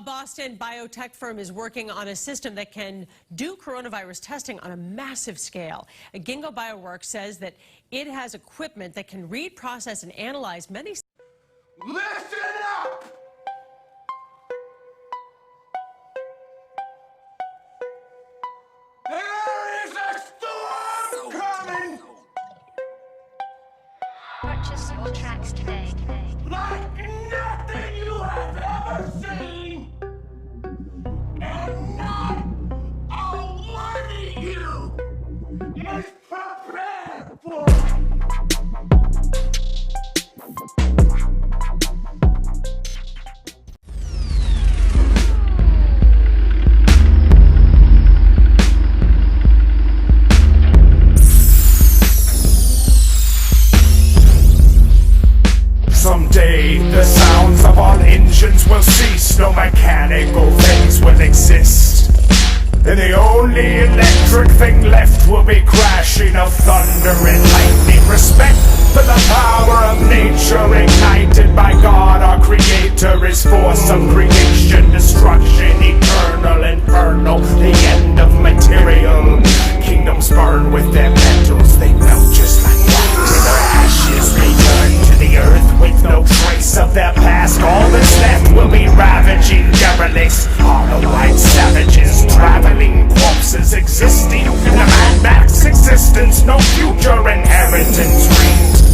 Boston biotech firm is working on a system that can do coronavirus testing on a massive scale. Ginkgo Bioworks says that it has equipment that can read, process, and analyze many. Listen up! There is a storm coming! Purchase your tracks today. Like nothing you have ever seen! And not a one of you is prepared for it! Someday the sounds of all engines will cease, no mechanical things will exist, and the only electric thing left will be crashing of thunder and lightning. Respect for the power of nature ignited by God our Creator is force of creation, destruction eternal, infernal, the end of material. Kingdoms burn with their metals, they melt just like wax. Their ashes return to the earth with no trace of their past. All that's left will be ravaging derelicts, hollow white savages, traveling corpses existing in a Mad Max existence. No future inheritance rings.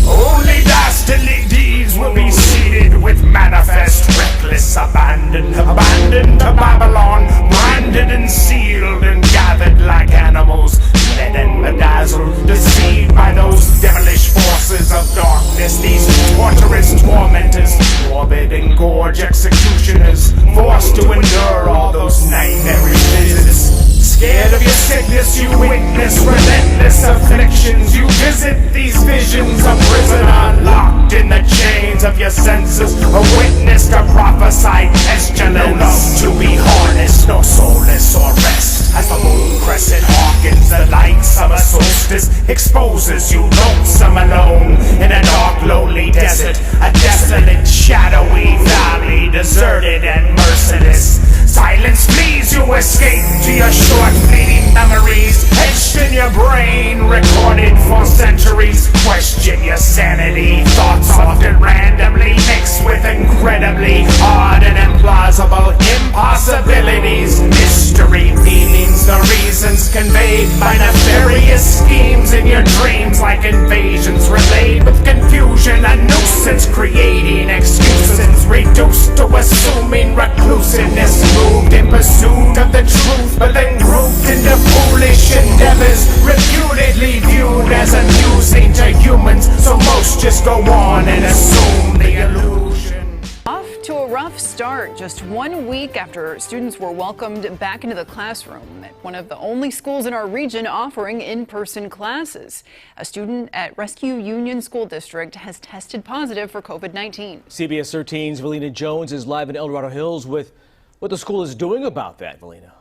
Only dastardly deeds will be seeded with manifest, reckless abandon. Abandoned to Babylon, branded and sealed and gathered like animals, led and bedazzled, deceived by those devilish forces of darkness. These torturous tormentors, morbid and gorge executioners, forced to endure all those nightmare visits. Scared of your sickness, you witness relentless afflictions. You visit these visions, a prisoner locked in the chains of your senses, a witness to prophesy pestilence. No love to be harnessed, no soulless or rest. As the moon crescent hearkens the light summer solstice, exposes you lonesome alone in a dark lonely desert, a desolate shadowy valley, deserted and merciless. Silence flees, you escape to your short fleeting memories, etched in your brain, recorded for centuries. Question your sanity, thoughts often randomly mixed with incredibly odd and implausible impossibilities. Mystery meanings, the reasons conveyed by nefarious schemes in your dreams, like invasions relayed with confusion, a nuisance creating excuses, reduced to assuming reclusiveness. Moved in pursuit of the truth, but then grouped into foolish endeavors, reputedly viewed as amusing to humans, so most just go on and assume the illusion. Off to a rough start just 1 week after students were welcomed back into the classroom at one of the only schools in our region offering in-person classes. A student at Rescue Union School District has tested positive for COVID-19. CBS 13's Valina Jones is live in El Dorado Hills with what the school is doing about that, Valina.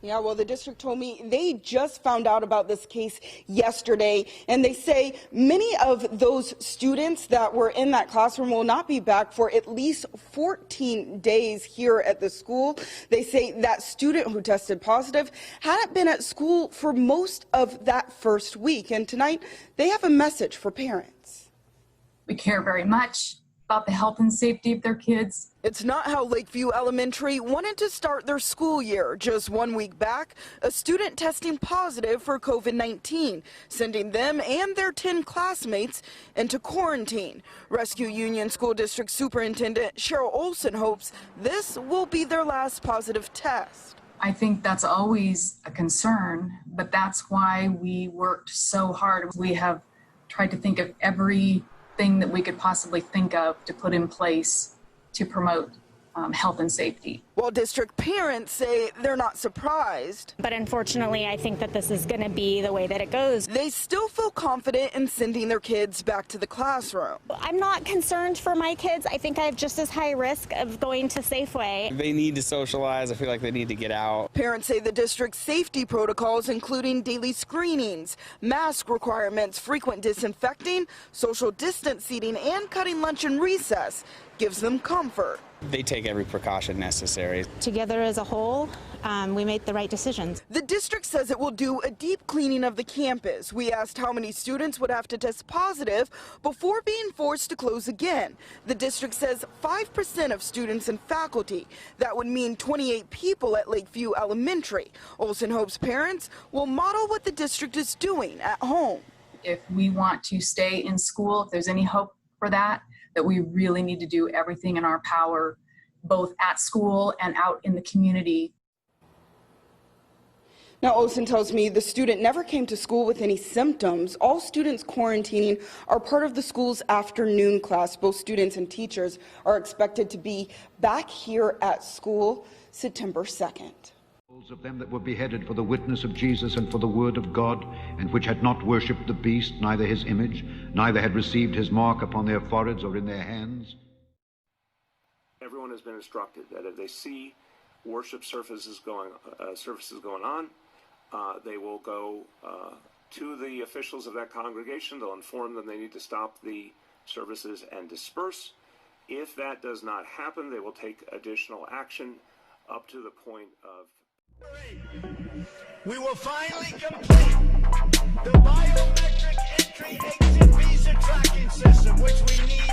Yeah, well, the district told me they just found out about this case yesterday, and they say many of those students that were in that classroom will not be back for at least 14 days here at the school. They say that student who tested positive hadn't been at school for most of that first week, and tonight they have a message for parents. We care very much about the health and safety of their kids. It's not how Lakeview Elementary wanted to start their school year. Just 1 week back, a student testing positive for COVID-19, sending them and their 10 classmates into quarantine. Rescue Union School District Superintendent Cheryl Olson hopes this will be their last positive test. I think that's always a concern, but that's why we worked so hard. We have tried to think of everything that we could possibly think of to put in place to promote health and safety. While district parents say they're not surprised. But unfortunately, I think that this is going to be the way that it goes. They still feel confident in sending their kids back to the classroom. I'm not concerned for my kids. I think I have just as high risk of going to Safeway. They need to socialize. I feel like they need to get out. Parents say the district's safety protocols, including daily screenings, mask requirements, frequent disinfecting, social distance seating, and cutting lunch and recess, gives them comfort. They take every precaution necessary. Together as a whole, we made the right decisions. The district says it will do a deep cleaning of the campus. We asked how many students would have to test positive before being forced to close again. The district says 5% of students and faculty. That would mean 28 people at Lakeview Elementary. Olsen hopes parents will model what the district is doing at home. If we want to stay in school, if there's any hope for that we really need to do everything in our power, both at school and out in the community. Now, Olsen tells me the student never came to school with any symptoms. All students quarantining are part of the school's afternoon class. Both students and teachers are expected to be back here at school September 2nd. Of them that were beheaded for the witness of Jesus and for the word of God, and which had not worshipped the beast, neither his image, neither had received his mark upon their foreheads or in their hands. Everyone has been instructed that if they see worship services going on, they will go to the officials of that congregation. They'll inform them they need to stop the services and disperse. If that does not happen, they will take additional action up to the point of We will finally complete the biometric entry exit visa tracking system, which we need